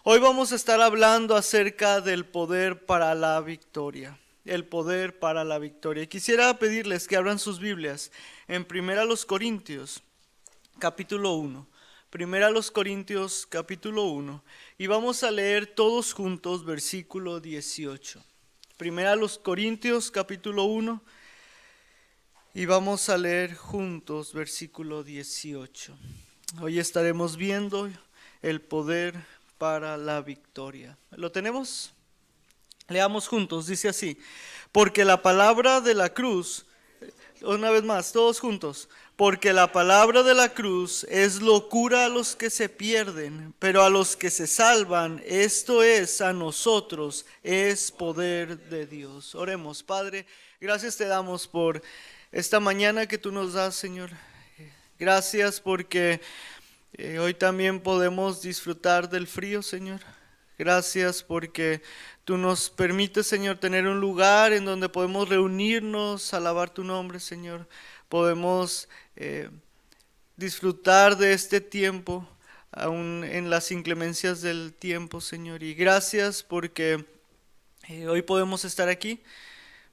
Hoy vamos a estar hablando acerca del poder para la victoria. El poder para la victoria. Quisiera pedirles que abran sus Biblias en 1 Corintios, capítulo 1. 1 Corintios, capítulo 1. Y vamos a leer todos juntos versículo 18. 1 Corintios, capítulo 1. Y vamos a leer juntos versículo 18. Hoy estaremos viendo el poder para la victoria. ¿Lo tenemos? Leamos juntos, dice así: porque la palabra de la cruz, una vez más, todos juntos, porque la palabra de la cruz es locura a los que se pierden, pero a los que se salvan, esto es, a nosotros, es poder de Dios. Oremos. Padre, gracias te damos por esta mañana que tú nos das, Señor. Gracias porque hoy también podemos disfrutar del frío, Señor. Gracias porque tú nos permites, Señor, tener un lugar en donde podemos reunirnos, alabar tu nombre, Señor. Podemos disfrutar de este tiempo, aún en las inclemencias del tiempo, Señor. Y gracias porque hoy podemos estar aquí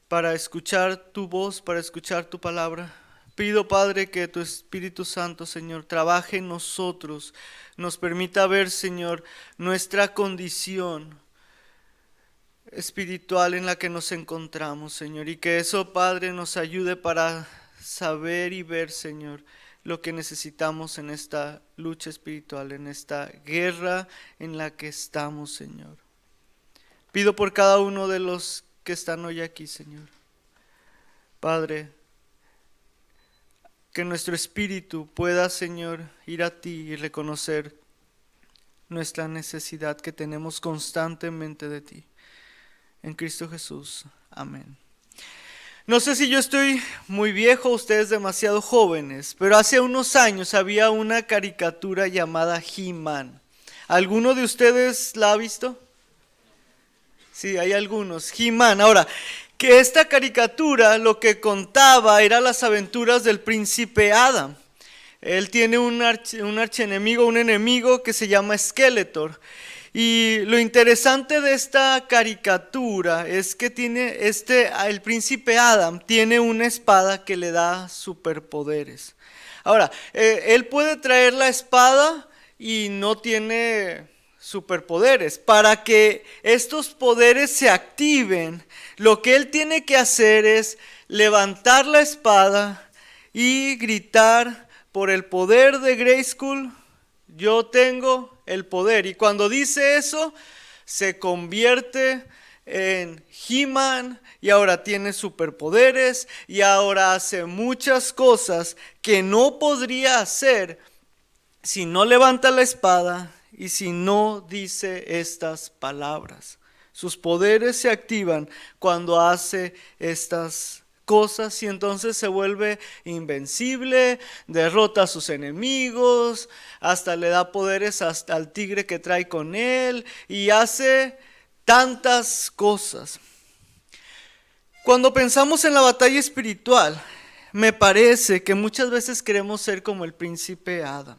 para escuchar tu voz, para escuchar tu palabra. Pido, Padre, que tu Espíritu Santo, Señor, trabaje en nosotros, nos permita ver, Señor, nuestra condición espiritual en la que nos encontramos, Señor, y que eso, Padre, nos ayude para saber y ver, Señor, lo que necesitamos en esta lucha espiritual, en esta guerra en la que estamos, Señor. Pido por cada uno de los que están hoy aquí, Señor. Padre, que nuestro espíritu pueda, Señor, ir a ti y reconocer nuestra necesidad que tenemos constantemente de ti. En Cristo Jesús. Amén. No sé si yo estoy muy viejo, ustedes demasiado jóvenes, pero hace unos años había una caricatura llamada He-Man. ¿Alguno de ustedes la ha visto? Sí, hay algunos. He-Man. Ahora, que esta caricatura lo que contaba era las aventuras del príncipe Adam. Él tiene un archienemigo, un enemigo que se llama Skeletor. Y lo interesante de esta caricatura es que el príncipe Adam tiene una espada que le da superpoderes. Ahora, él puede traer la espada y no tiene superpoderes. Para que estos poderes se activen, lo que él tiene que hacer es levantar la espada y gritar: por el poder de Grayskull, yo tengo el poder. Y cuando dice eso, se convierte en He-Man y ahora tiene superpoderes y ahora hace muchas cosas que no podría hacer si no levanta la espada y si no dice estas palabras. Sus poderes se activan cuando hace estas cosas y entonces se vuelve invencible, derrota a sus enemigos, hasta le da poderes hasta al tigre que trae con él y hace tantas cosas. Cuando pensamos en la batalla espiritual, me parece que muchas veces queremos ser como el príncipe Adam.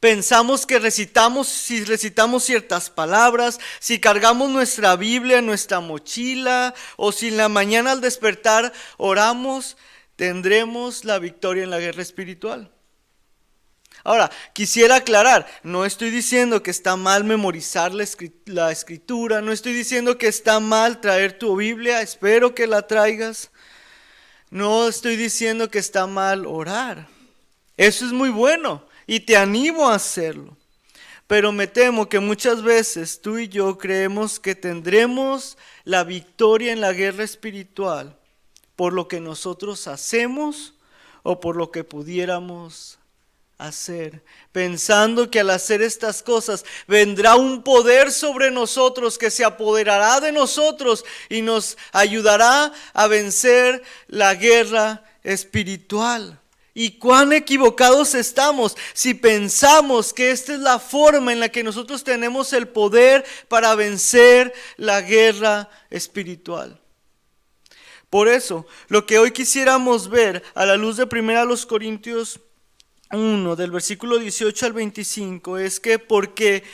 Pensamos que si recitamos ciertas palabras, si cargamos nuestra Biblia en nuestra mochila o si en la mañana al despertar oramos, tendremos la victoria en la guerra espiritual. Ahora, quisiera aclarar, no estoy diciendo que está mal memorizar la escritura, no estoy diciendo que está mal traer tu Biblia, espero que la traigas. No estoy diciendo que está mal orar, eso es muy bueno. Y te animo a hacerlo. Pero me temo que muchas veces tú y yo creemos que tendremos la victoria en la guerra espiritual por lo que nosotros hacemos o por lo que pudiéramos hacer. Pensando que al hacer estas cosas vendrá un poder sobre nosotros que se apoderará de nosotros y nos ayudará a vencer la guerra espiritual. Y cuán equivocados estamos si pensamos que esta es la forma en la que nosotros tenemos el poder para vencer la guerra espiritual. Por eso, lo que hoy quisiéramos ver a la luz de 1 Corintios 1, del versículo 18 al 25, es que porque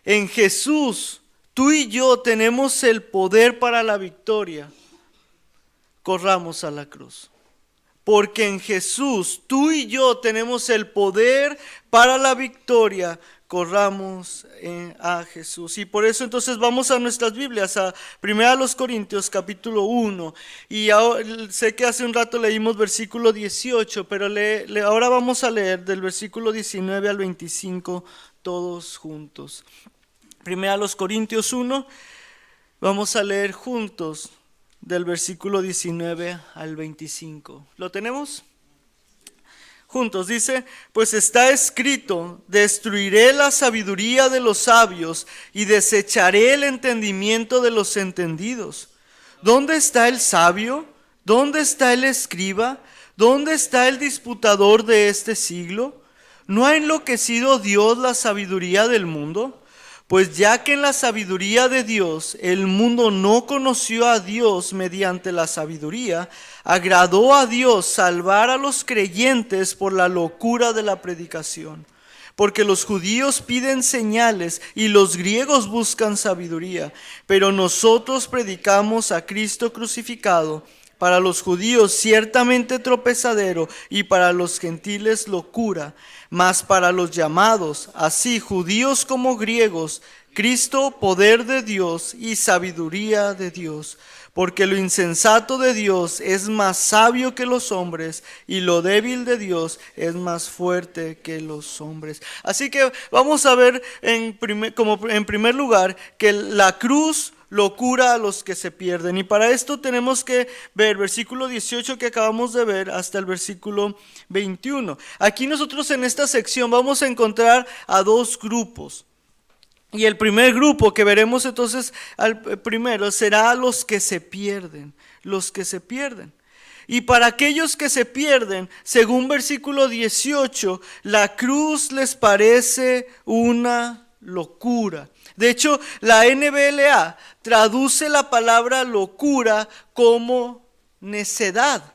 en Jesús tú y yo tenemos el poder para la victoria, corramos a la cruz. Porque en Jesús tú y yo tenemos el poder para la victoria, corramos a Jesús. Y por eso entonces vamos a nuestras Biblias, a 1 Corintios capítulo 1. Y ahora, sé que hace un rato leímos versículo 18, pero ahora vamos a leer del versículo 19 al 25 todos juntos. 1 Corintios 1, vamos a leer juntos del versículo 19 al 25. ¿Lo tenemos? Juntos dice: pues está escrito, destruiré la sabiduría de los sabios y desecharé el entendimiento de los entendidos. ¿Dónde está el sabio? ¿Dónde está el escriba? ¿Dónde está el disputador de este siglo? ¿No ha enloquecido Dios la sabiduría del mundo? Pues ya que en la sabiduría de Dios el mundo no conoció a Dios mediante la sabiduría, agradó a Dios salvar a los creyentes por la locura de la predicación. Porque los judíos piden señales y los griegos buscan sabiduría, pero nosotros predicamos a Cristo crucificado, para los judíos ciertamente tropezadero y para los gentiles locura, mas para los llamados, así judíos como griegos, Cristo poder de Dios y sabiduría de Dios. Porque lo insensato de Dios es más sabio que los hombres, y lo débil de Dios es más fuerte que los hombres. Así que vamos a ver en primer lugar que la cruz locura a los que se pierden. Y para esto tenemos que ver versículo 18 que acabamos de ver hasta el versículo 21. Aquí nosotros en esta sección vamos a encontrar a dos grupos. Y el primer grupo que veremos entonces primero será los que se pierden, los que se pierden. Y para aquellos que se pierden, según versículo 18, la cruz les parece una locura. De hecho, la NBLA traduce la palabra locura como necedad.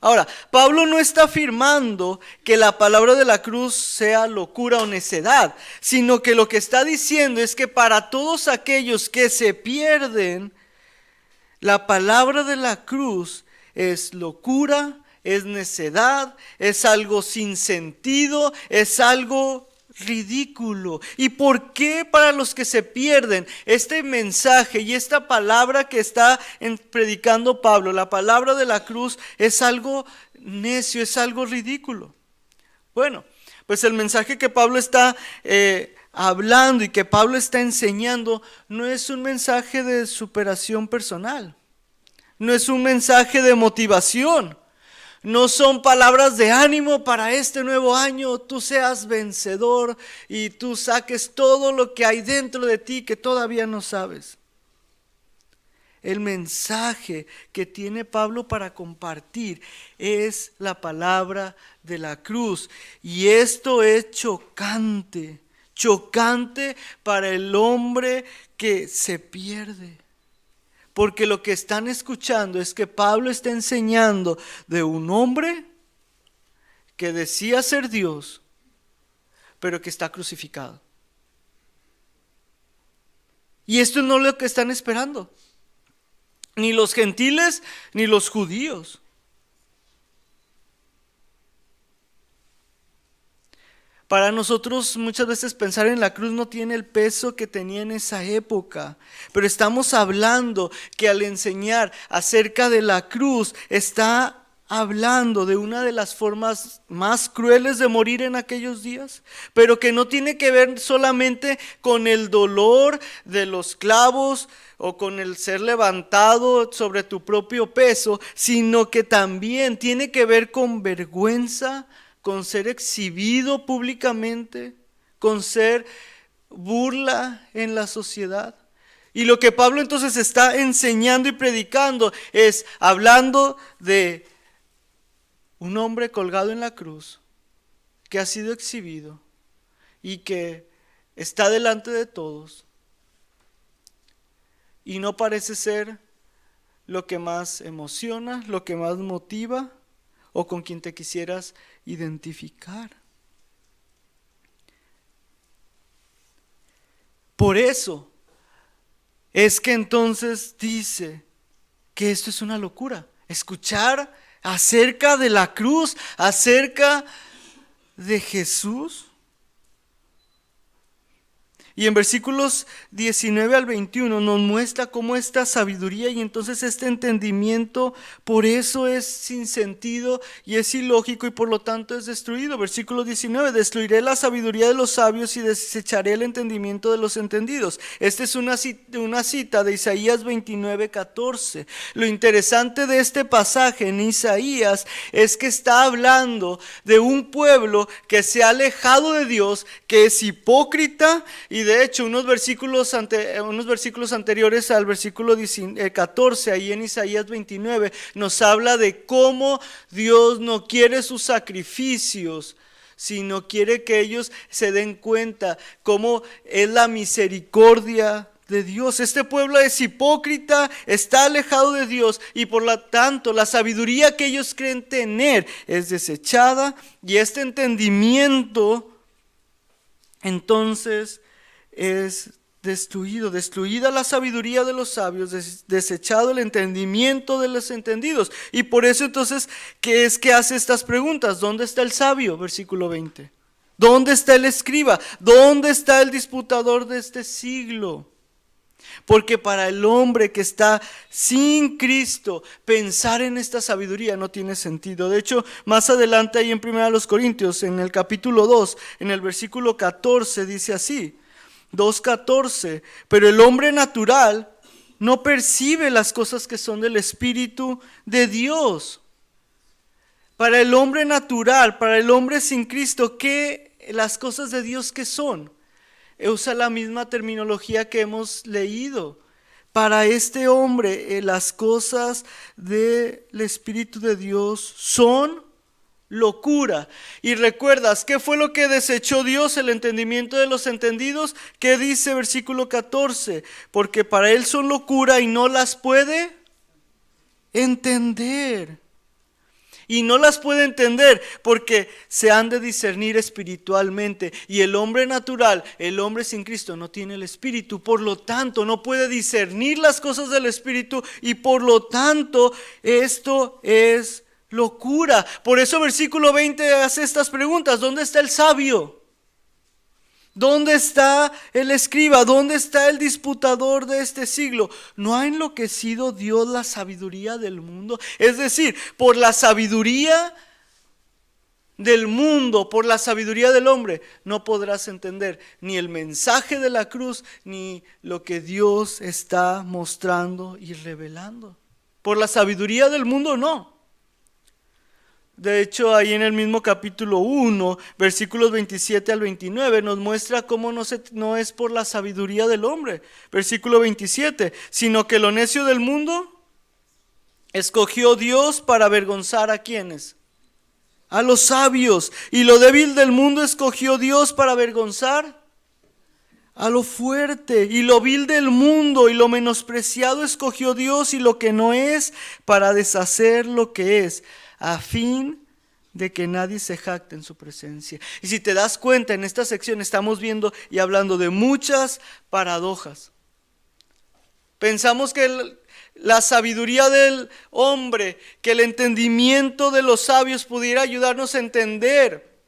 Ahora, Pablo no está afirmando que la palabra de la cruz sea locura o necedad, sino que lo que está diciendo es que para todos aquellos que se pierden, la palabra de la cruz es locura, es necedad, es algo sin sentido, es algo ridículo. ¿Y por qué para los que se pierden este mensaje y esta palabra que está predicando Pablo, la palabra de la cruz, es algo necio, es algo ridículo? Bueno, pues el mensaje que Pablo está hablando y que Pablo está enseñando no es un mensaje de superación personal, no es un mensaje de motivación. No son palabras de ánimo para este nuevo año, tú seas vencedor y tú saques todo lo que hay dentro de ti que todavía no sabes. El mensaje que tiene Pablo para compartir es la palabra de la cruz. Y esto es chocante, chocante para el hombre que se pierde. Porque lo que están escuchando es que Pablo está enseñando de un hombre que decía ser Dios, pero que está crucificado. Y esto no es lo que están esperando, ni los gentiles ni los judíos. Para nosotros muchas veces pensar en la cruz no tiene el peso que tenía en esa época, pero estamos hablando que al enseñar acerca de la cruz está hablando de una de las formas más crueles de morir en aquellos días, pero que no tiene que ver solamente con el dolor de los clavos o con el ser levantado sobre tu propio peso, sino que también tiene que ver con vergüenza, con ser exhibido públicamente, con ser burla en la sociedad. Y lo que Pablo entonces está enseñando y predicando es hablando de un hombre colgado en la cruz que ha sido exhibido y que está delante de todos y no parece ser lo que más emociona, lo que más motiva o con quien te quisieras identificar. Por eso es que entonces dice que esto es una locura. Escuchar acerca de la cruz, acerca de Jesús. Y en versículos 19 al 21 nos muestra cómo esta sabiduría y entonces este entendimiento, por eso es sin sentido y es ilógico y por lo tanto es destruido. Versículo 19, destruiré la sabiduría de los sabios y desecharé el entendimiento de los entendidos. Esta es una cita de Isaías 29, 14. Lo interesante de este pasaje en Isaías es que está hablando de un pueblo que se ha alejado de Dios, que es hipócrita. Y de hecho, unos versículos anteriores al versículo 14, ahí en Isaías 29, nos habla de cómo Dios no quiere sus sacrificios, sino quiere que ellos se den cuenta cómo es la misericordia de Dios. Este pueblo es hipócrita, está alejado de Dios y por lo tanto la sabiduría que ellos creen tener es desechada y este entendimiento entonces es destruida la sabiduría de los sabios, desechado el entendimiento de los entendidos. Y por eso entonces, ¿qué es que hace estas preguntas? ¿Dónde está el sabio? Versículo 20. ¿Dónde está el escriba? ¿Dónde está el disputador de este siglo? Porque para el hombre que está sin Cristo, pensar en esta sabiduría no tiene sentido. De hecho, más adelante ahí en 1 Corintios, en el capítulo 2, en el versículo 14, dice así, 2:14, pero el hombre natural no percibe las cosas que son del Espíritu de Dios. Para el hombre natural, para el hombre sin Cristo, ¿qué las cosas de Dios qué son? Usa la misma terminología que hemos leído. Para este hombre, las cosas del Espíritu de Dios son locura. Y recuerdas, ¿qué fue lo que desechó Dios? El entendimiento de los entendidos. ¿Qué dice versículo 14? Porque para él son locura y no las puede entender. Y no las puede entender porque se han de discernir espiritualmente. Y el hombre natural, el hombre sin Cristo, no tiene el Espíritu. Por lo tanto, no puede discernir las cosas del Espíritu. Y por lo tanto, esto es locura. Por eso versículo 20 hace estas preguntas. ¿Dónde está el sabio? ¿Dónde está el escriba? ¿Dónde está el disputador de este siglo? ¿No ha enloquecido Dios la sabiduría del mundo? Es decir, por la sabiduría del mundo, por la sabiduría del hombre, no podrás entender ni el mensaje de la cruz, ni lo que Dios está mostrando y revelando. Por la sabiduría del mundo no. De hecho, ahí en el mismo capítulo 1, versículos 27 al 29, nos muestra cómo no es por la sabiduría del hombre. Versículo 27, sino que lo necio del mundo escogió Dios para avergonzar a ¿quiénes? A los sabios. Y lo débil del mundo escogió Dios para avergonzar a lo fuerte. Y lo vil del mundo y lo menospreciado escogió Dios y lo que no es para deshacer lo que es, a fin de que nadie se jacte en su presencia. Y si te das cuenta, en esta sección estamos viendo y hablando de muchas paradojas. Pensamos que la sabiduría del hombre, que el entendimiento de los sabios pudiera ayudarnos a entender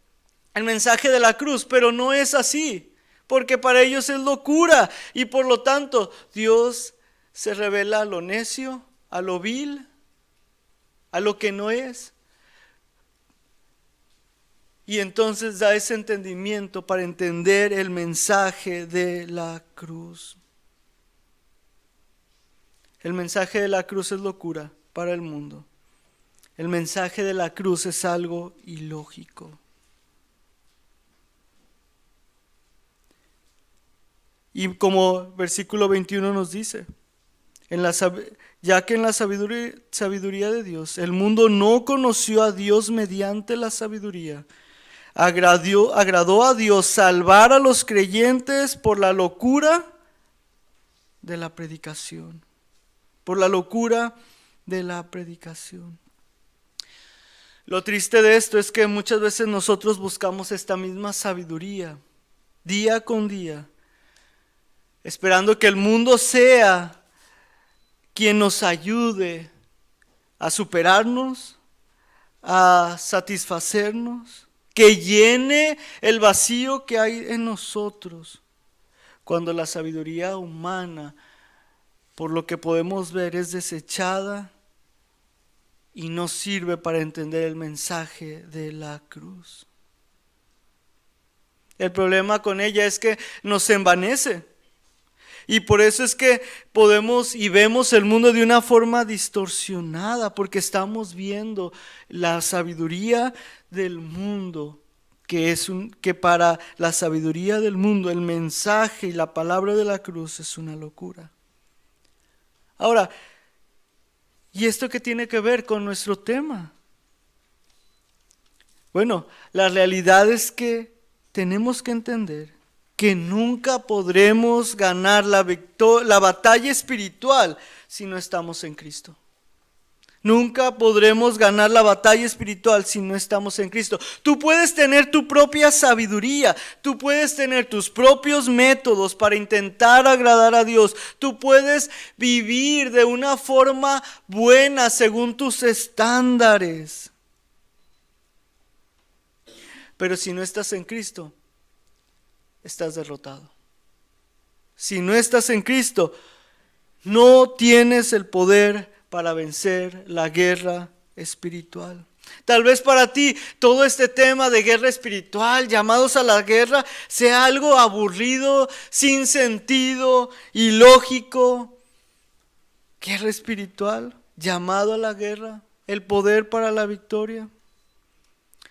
el mensaje de la cruz, pero no es así, porque para ellos es locura y por lo tanto Dios se revela a lo necio, a lo vil, a lo que no es. Y entonces da ese entendimiento para entender el mensaje de la cruz. El mensaje de la cruz es locura para el mundo. El mensaje de la cruz es algo ilógico. Y como versículo 21 nos dice, ya que en la sabiduría de Dios, el mundo no conoció a Dios mediante la sabiduría, agradó a Dios salvar a los creyentes por la locura de la predicación. Por la locura de la predicación. Lo triste de esto es que muchas veces nosotros buscamos esta misma sabiduría, día con día, esperando que el mundo sea quien nos ayude a superarnos, a satisfacernos, que llene el vacío que hay en nosotros, cuando la sabiduría humana, por lo que podemos ver, es desechada y no sirve para entender el mensaje de la cruz. El problema con ella es que nos envanece. Y por eso es que podemos y vemos el mundo de una forma distorsionada, porque estamos viendo la sabiduría del mundo, que para la sabiduría del mundo el mensaje y la palabra de la cruz es una locura. Ahora, ¿y esto qué tiene que ver con nuestro tema? Bueno, la realidad es que tenemos que entender que nunca podremos ganar la batalla espiritual si no estamos en Cristo. Nunca podremos ganar la batalla espiritual si no estamos en Cristo. Tú puedes tener tu propia sabiduría, tú puedes tener tus propios métodos para intentar agradar a Dios. Tú puedes vivir de una forma buena según tus estándares. Pero si no estás en Cristo, estás derrotado. Si no estás en Cristo, no tienes el poder para vencer la guerra espiritual. Tal vez para ti todo este tema de guerra espiritual, llamados a la guerra, sea algo aburrido, sin sentido, ilógico. Guerra espiritual, llamado a la guerra, el poder para la victoria.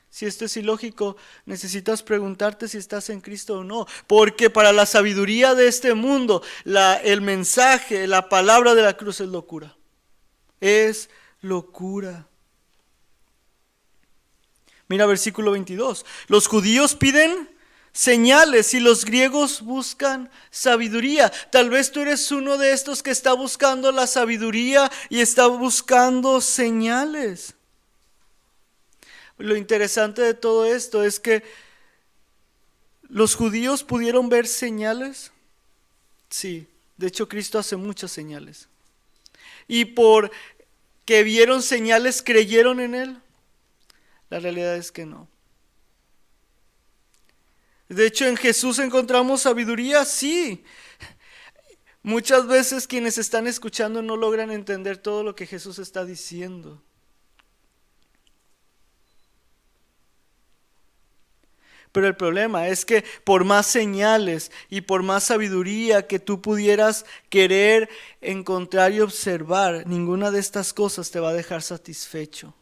Si esto es ilógico, necesitas preguntarte si estás en Cristo o no. Porque para la sabiduría de este mundo, el mensaje, la palabra de la cruz es locura. Es locura. Mira versículo 22. Los judíos piden señales y los griegos buscan sabiduría. Tal vez tú eres uno de estos que está buscando la sabiduría y está buscando señales. Lo interesante de todo esto es que los judíos pudieron ver señales. Sí, de hecho Cristo hace muchas señales. Y por que vieron señales, ¿creyeron en Él? La realidad es que no. De hecho, en Jesús encontramos sabiduría, sí. Muchas veces quienes están escuchando no logran entender todo lo que Jesús está diciendo. Pero el problema es que por más señales y por más sabiduría que tú pudieras querer encontrar y observar, ninguna de estas cosas te va a dejar satisfecho.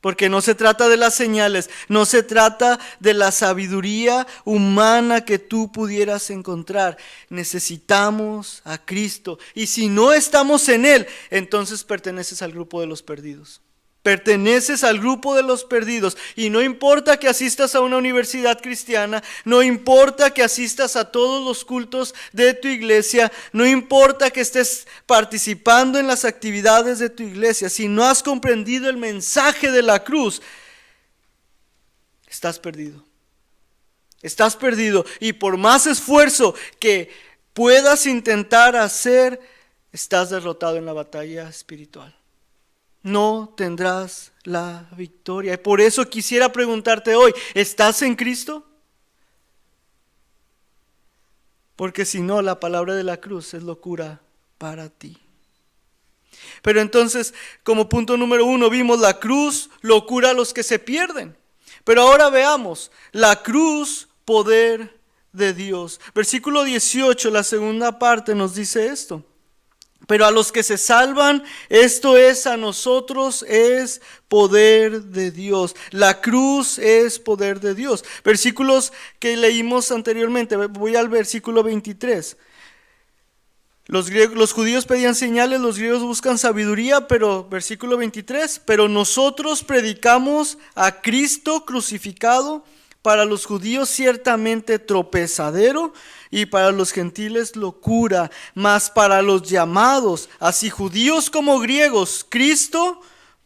Porque no se trata de las señales, no se trata de la sabiduría humana que tú pudieras encontrar. Necesitamos a Cristo. Y si no estamos en Él, entonces perteneces al grupo de los perdidos. Perteneces al grupo de los perdidos y no importa que asistas a una universidad cristiana, no importa que asistas a todos los cultos de tu iglesia, no importa que estés participando en las actividades de tu iglesia, si no has comprendido el mensaje de la cruz, estás perdido. Estás perdido y por más esfuerzo que puedas intentar hacer, estás derrotado en la batalla espiritual. No tendrás la victoria. Y por eso quisiera preguntarte hoy, ¿estás en Cristo? Porque si no, la palabra de la cruz es locura para ti. Pero entonces, como punto número 1, vimos la cruz, locura a los que se pierden. Pero ahora veamos, la cruz, poder de Dios. Versículo 18, la segunda parte nos dice esto. Pero a los que se salvan, esto es a nosotros, es poder de Dios. La cruz es poder de Dios. Versículos que leímos anteriormente, voy al versículo 23. Los judíos pedían señales, los griegos buscan sabiduría, pero versículo 23, pero nosotros predicamos a Cristo crucificado, para los judíos ciertamente tropezadero y para los gentiles locura, mas para los llamados, así judíos como griegos, Cristo,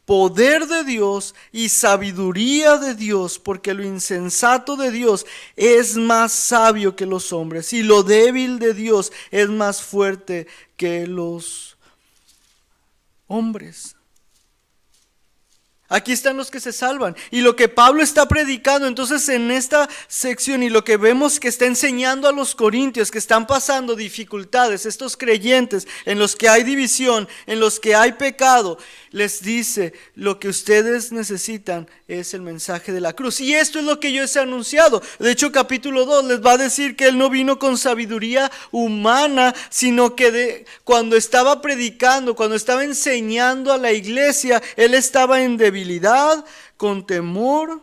poder de Dios y sabiduría de Dios, porque lo insensato de Dios es más sabio que los hombres, y lo débil de Dios es más fuerte que los hombres. Aquí están los que se salvan. Y lo que Pablo está predicando entonces en esta sección, y lo que vemos que está enseñando a los corintios que están pasando dificultades, estos creyentes en los que hay división, en los que hay pecado, les dice: lo que ustedes necesitan es el mensaje de la cruz. Y esto es lo que yo les he anunciado. De hecho, capítulo 2 les va a decir que él no vino con sabiduría humana, sino que cuando estaba predicando, cuando estaba enseñando a la iglesia, él estaba en debilidad, con temor.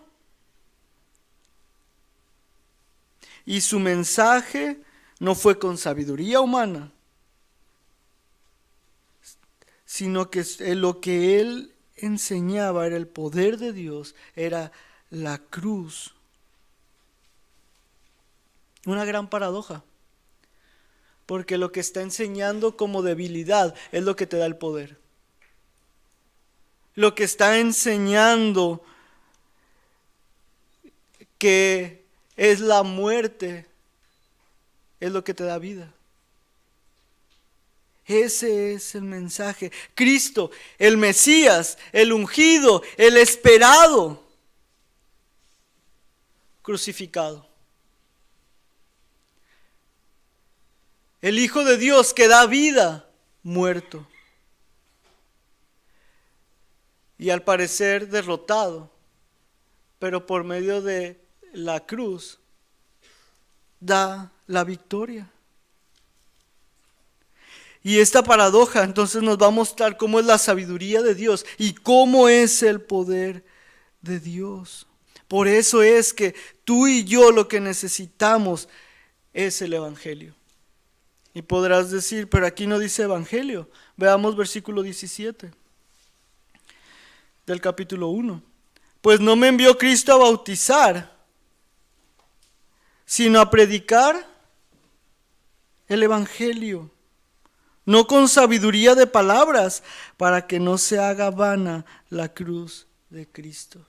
Y su mensaje no fue con sabiduría humana, sino que lo que él enseñaba era el poder de Dios, era la cruz. Una gran paradoja, porque lo que está enseñando como debilidad es lo que te da el poder. Lo que está enseñando que es la muerte es lo que te da vida. Ese es el mensaje. Cristo, el Mesías, el ungido, el esperado, crucificado. El Hijo de Dios que da vida, muerto. Y al parecer derrotado, pero por medio de la cruz da la victoria. Y esta paradoja entonces nos va a mostrar cómo es la sabiduría de Dios y cómo es el poder de Dios. Por eso es que tú y yo lo que necesitamos es el Evangelio. Y podrás decir: pero aquí no dice Evangelio. Veamos versículo 17 del capítulo 1. Pues no me envió Cristo a bautizar, sino a predicar el Evangelio, no con sabiduría de palabras, para que no se haga vana la cruz de Cristo.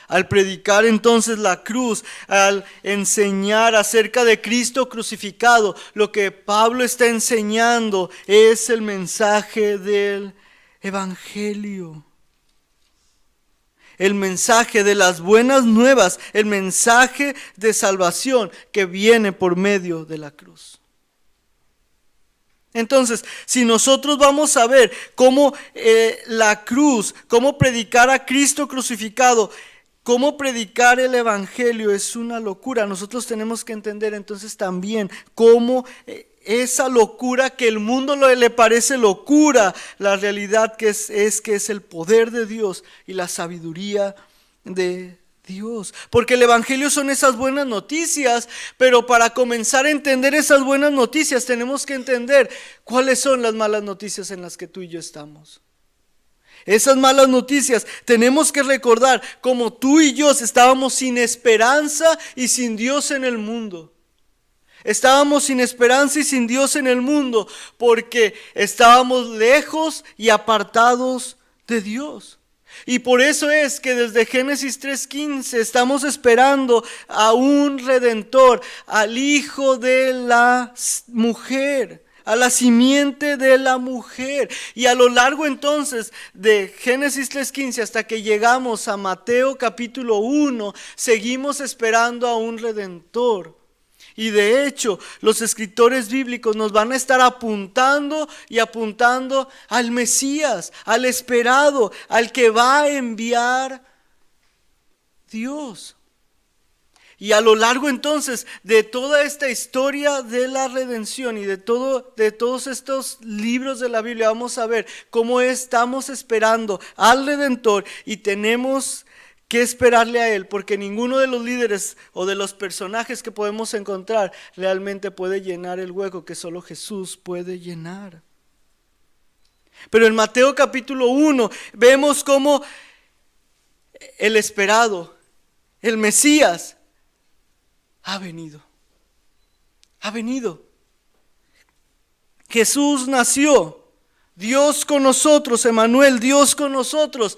Al predicar entonces la cruz, al enseñar acerca de Cristo crucificado, lo que Pablo está enseñando es el mensaje del Evangelio. El mensaje de las buenas nuevas, el mensaje de salvación que viene por medio de la cruz. Entonces, si nosotros vamos a ver cómo la cruz, cómo predicar a Cristo crucificado, cómo predicar el Evangelio es una locura, nosotros tenemos que entender entonces también cómo esa locura que el mundo le parece locura, la realidad que es el poder de Dios y la sabiduría de Dios. Porque el Evangelio son esas buenas noticias, pero para comenzar a entender esas buenas noticias tenemos que entender cuáles son las malas noticias en las que tú y yo estamos. Esas malas noticias tenemos que recordar cómo tú y yo estábamos sin esperanza y sin Dios en el mundo. Estábamos sin esperanza y sin Dios en el mundo porque estábamos lejos y apartados de Dios. Y por eso es que desde Génesis 3:15 estamos esperando a un Redentor, al Hijo de la mujer, a la simiente de la mujer. Y a lo largo entonces de Génesis 3:15 hasta que llegamos a Mateo capítulo 1, seguimos esperando a un Redentor. Y de hecho, los escritores bíblicos nos van a estar apuntando y apuntando al Mesías, al esperado, al que va a enviar Dios. Y a lo largo entonces de toda esta historia de la redención y de todos estos libros de la Biblia, vamos a ver cómo estamos esperando al Redentor y tenemos que esperarle a Él, porque ninguno de los líderes o de los personajes que podemos encontrar realmente puede llenar el hueco que solo Jesús puede llenar. Pero en Mateo capítulo 1 vemos cómo el esperado, el Mesías, ha venido. Ha venido. Jesús nació Dios con nosotros, Emmanuel, Dios con nosotros,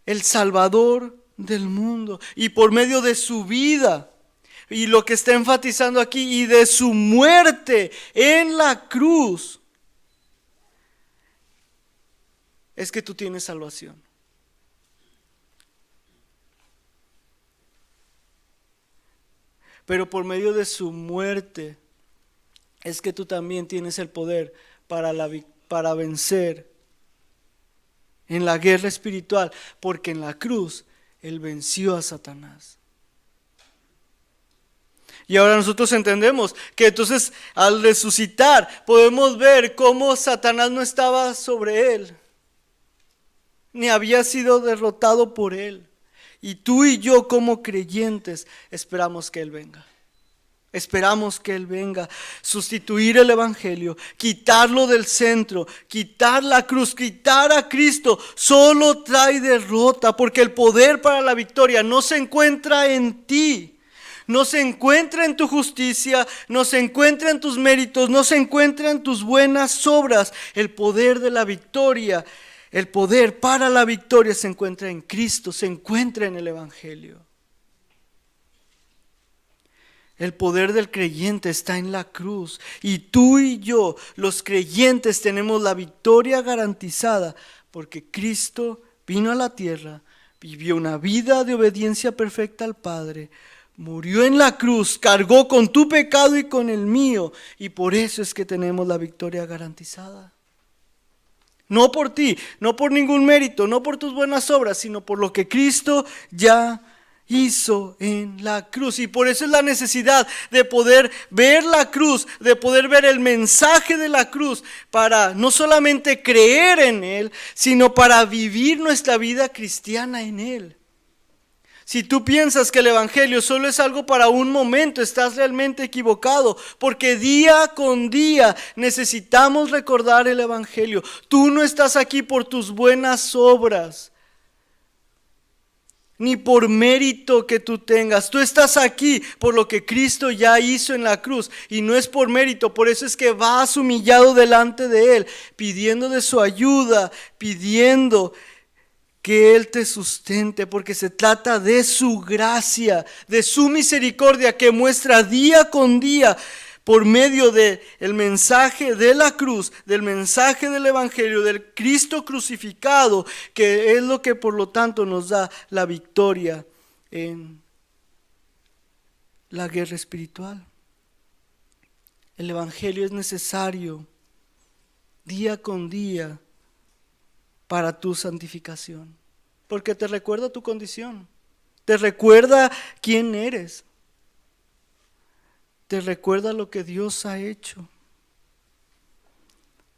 el Salvador del mundo. Y por medio de su vida, y lo que está enfatizando aquí, y de su muerte en la cruz, es que tú tienes salvación. Pero por medio de su muerte es que tú también tienes el poder para vencer en la guerra espiritual, porque en la cruz Él venció a Satanás. Y ahora nosotros entendemos que entonces al resucitar podemos ver cómo Satanás no estaba sobre Él, ni había sido derrotado por Él. Y tú y yo como creyentes esperamos que Él venga. Esperamos que Él venga, sustituir el Evangelio, quitarlo del centro, quitar la cruz, quitar a Cristo. Solo trae derrota, porque el poder para la victoria no se encuentra en ti, no se encuentra en tu justicia, no se encuentra en tus méritos, no se encuentra en tus buenas obras. El poder de la victoria, el poder para la victoria se encuentra en Cristo, se encuentra en el Evangelio. El poder del creyente está en la cruz, y tú y yo, los creyentes, tenemos la victoria garantizada, porque Cristo vino a la tierra, vivió una vida de obediencia perfecta al Padre, murió en la cruz, cargó con tu pecado y con el mío, y por eso es que tenemos la victoria garantizada. No por ti, no por ningún mérito, no por tus buenas obras, sino por lo que Cristo ya hizo en la cruz. Y por eso es la necesidad de poder ver la cruz, de poder ver el mensaje de la cruz, para no solamente creer en Él, sino para vivir nuestra vida cristiana en Él. Si tú piensas que el Evangelio solo es algo para un momento, estás realmente equivocado, porque día con día necesitamos recordar el Evangelio. Tú no estás aquí por tus buenas obras, ni por mérito que tú tengas. Tú estás aquí por lo que Cristo ya hizo en la cruz, y no es por mérito. Por eso es que vas humillado delante de Él, pidiendo de su ayuda, pidiendo que Él te sustente, porque se trata de su gracia, de su misericordia que muestra día con día por medio del mensaje de la cruz, del mensaje del Evangelio, del Cristo crucificado, que es lo que por lo tanto nos da la victoria en la guerra espiritual. El Evangelio es necesario día con día para tu santificación, porque te recuerda tu condición, te recuerda quién eres, te recuerda lo que Dios ha hecho,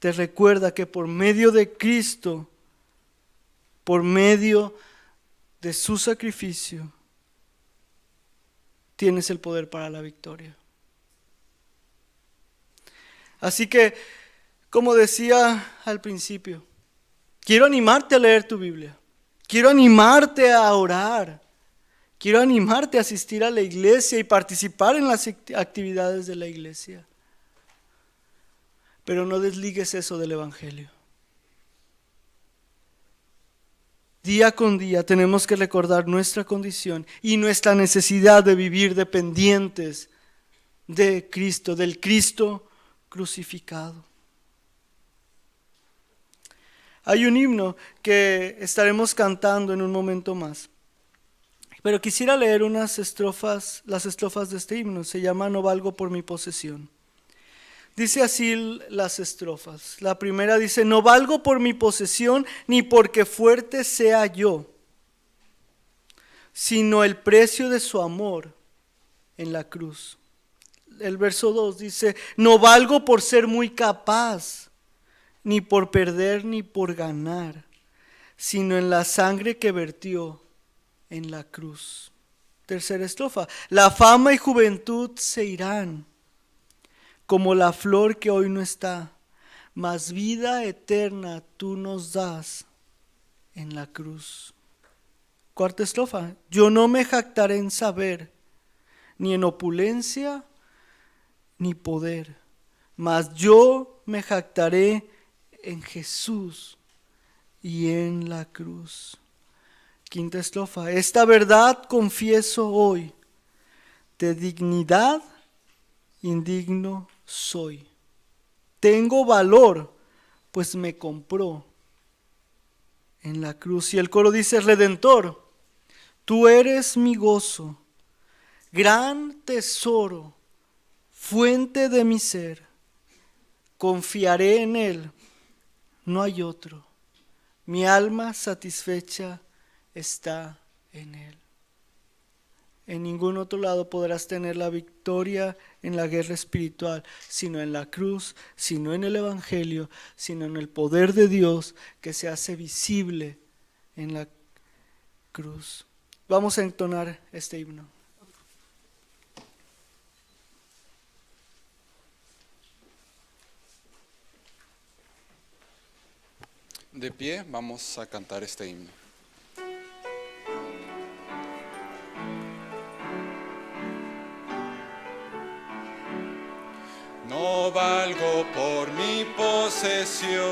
te recuerda que por medio de Cristo, por medio de su sacrificio, tienes el poder para la victoria. Así que, como decía al principio, quiero animarte a leer tu Biblia. Quiero animarte a orar. Quiero animarte a asistir a la iglesia y participar en las actividades de la iglesia. Pero no desligues eso del Evangelio. Día con día tenemos que recordar nuestra condición y nuestra necesidad de vivir dependientes de Cristo, del Cristo crucificado. Hay un himno que estaremos cantando en un momento más, pero quisiera leer las estrofas de este himno. Se llama No valgo por mi posesión. Dice así las estrofas. La primera dice: no valgo por mi posesión, ni porque fuerte sea yo, sino el precio de su amor en la cruz. El verso 2 dice: no valgo por ser muy capaz, ni por perder ni por ganar, sino en la sangre que vertió en la cruz. Tercera estrofa: la fama y juventud se irán, como la flor que hoy no está, mas vida eterna tú nos das en la cruz. Cuarta estrofa: yo no me jactaré en saber, ni en opulencia ni poder, mas yo me jactaré en Jesús y en la cruz. Quinta estrofa. Esta verdad confieso hoy, de dignidad indigno soy. Tengo valor, pues me compró en la cruz. Y el coro dice: Redentor, tú eres mi gozo, gran tesoro, fuente de mi ser. Confiaré en él, no hay otro. Mi alma satisfecha está en él. En ningún otro lado podrás tener la victoria en la guerra espiritual, sino en la cruz, sino en el Evangelio, sino en el poder de Dios que se hace visible en la cruz. Vamos a entonar este himno. De pie, vamos a cantar este himno. No valgo por mi posesión,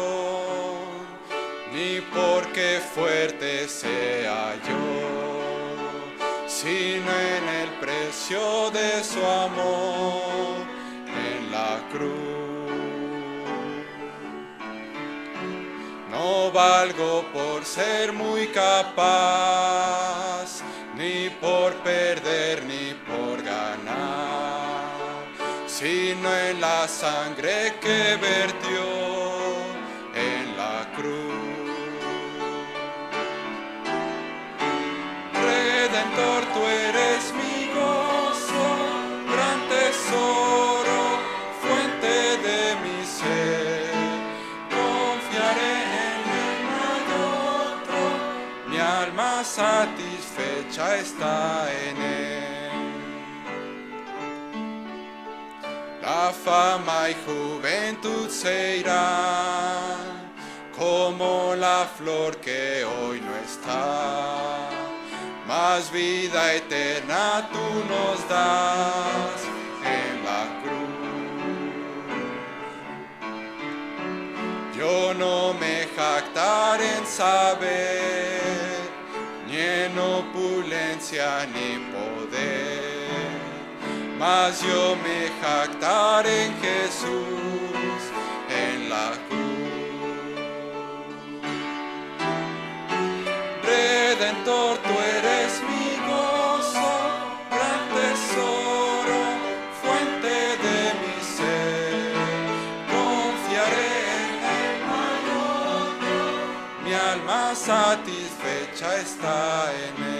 ni porque fuerte sea yo, sino en el precio de su amor en la cruz. No valgo por ser muy capaz, ni por perder ni por ganar, sino en la sangre que vertió en la cruz. Redentor, tú eres mi gozo, gran tesoro, fuente de mi ser. Confiaré en él, no hay otro, mi alma satisfecha está en él. La fama y juventud se irán, como la flor que hoy no está, mas vida eterna tú nos das en la cruz. Yo no me jactaré en saber, ni en opulencia ni poder, mas yo me jactaré en Jesús, en la cruz. Redentor, tú eres mi gozo, gran tesoro, fuente de mi ser. Confiaré en él, no hay otro, mi alma satisfecha está en él.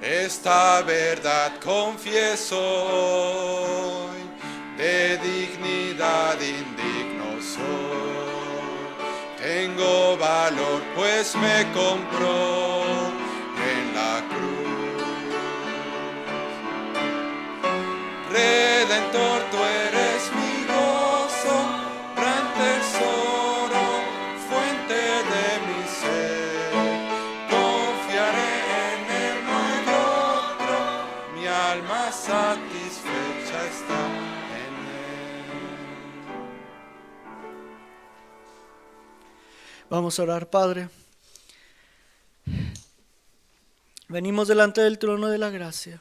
Esta verdad confieso hoy, de dignidad indigno soy. Tengo valor, pues me compró en la cruz. Redentor, tú eres mi gozo, gran tesoro, fuente de mi ser. Confiaré en él, no hay otro, mi alma satisfecha está en él. Vamos a orar. Padre, venimos delante del trono de la gracia,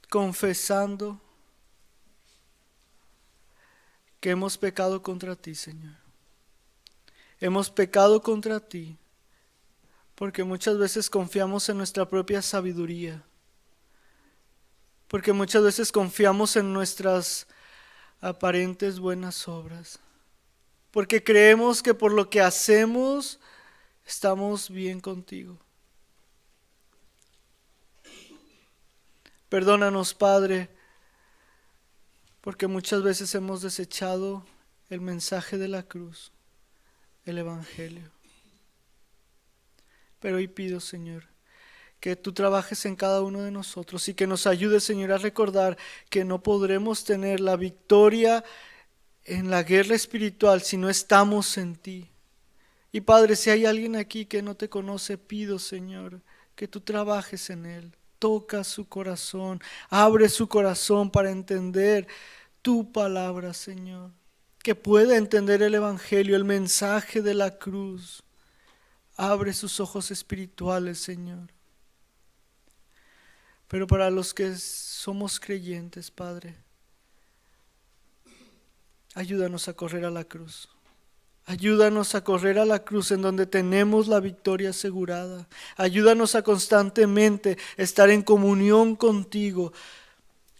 confesando que hemos pecado contra ti, Señor. Hemos pecado contra ti porque muchas veces confiamos en nuestra propia sabiduría, porque muchas veces confiamos en nuestras aparentes buenas obras, porque creemos que por lo que hacemos estamos bien contigo. Perdónanos, Padre, porque muchas veces hemos desechado el mensaje de la cruz, el Evangelio. Pero hoy pido, Señor, que tú trabajes en cada uno de nosotros y que nos ayudes, Señor, a recordar que no podremos tener la victoria en la guerra espiritual si no estamos en ti. Y Padre, si hay alguien aquí que no te conoce, pido, Señor, que tú trabajes en él. toca su corazón, abre su corazón para entender tu palabra, Señor. Que pueda entender el Evangelio, el mensaje de la cruz. Abre sus ojos espirituales, Señor. Pero para los que somos creyentes, Padre, ayúdanos a correr a la cruz. Ayúdanos a correr a la cruz en donde tenemos la victoria asegurada. Ayúdanos a constantemente estar en comunión contigo,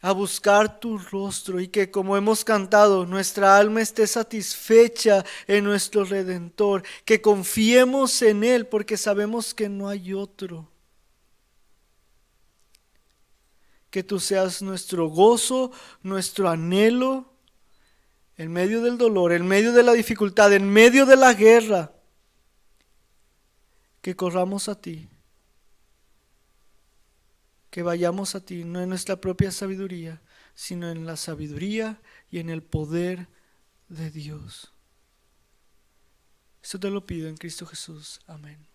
a buscar tu rostro y que, como hemos cantado, nuestra alma esté satisfecha en nuestro Redentor, que confiemos en Él porque sabemos que no hay otro. Que tú seas nuestro gozo, nuestro anhelo, en medio del dolor, en medio de la dificultad, en medio de la guerra, que corramos a ti, que vayamos a ti, no en nuestra propia sabiduría, sino en la sabiduría y en el poder de Dios. Esto te lo pido en Cristo Jesús. Amén.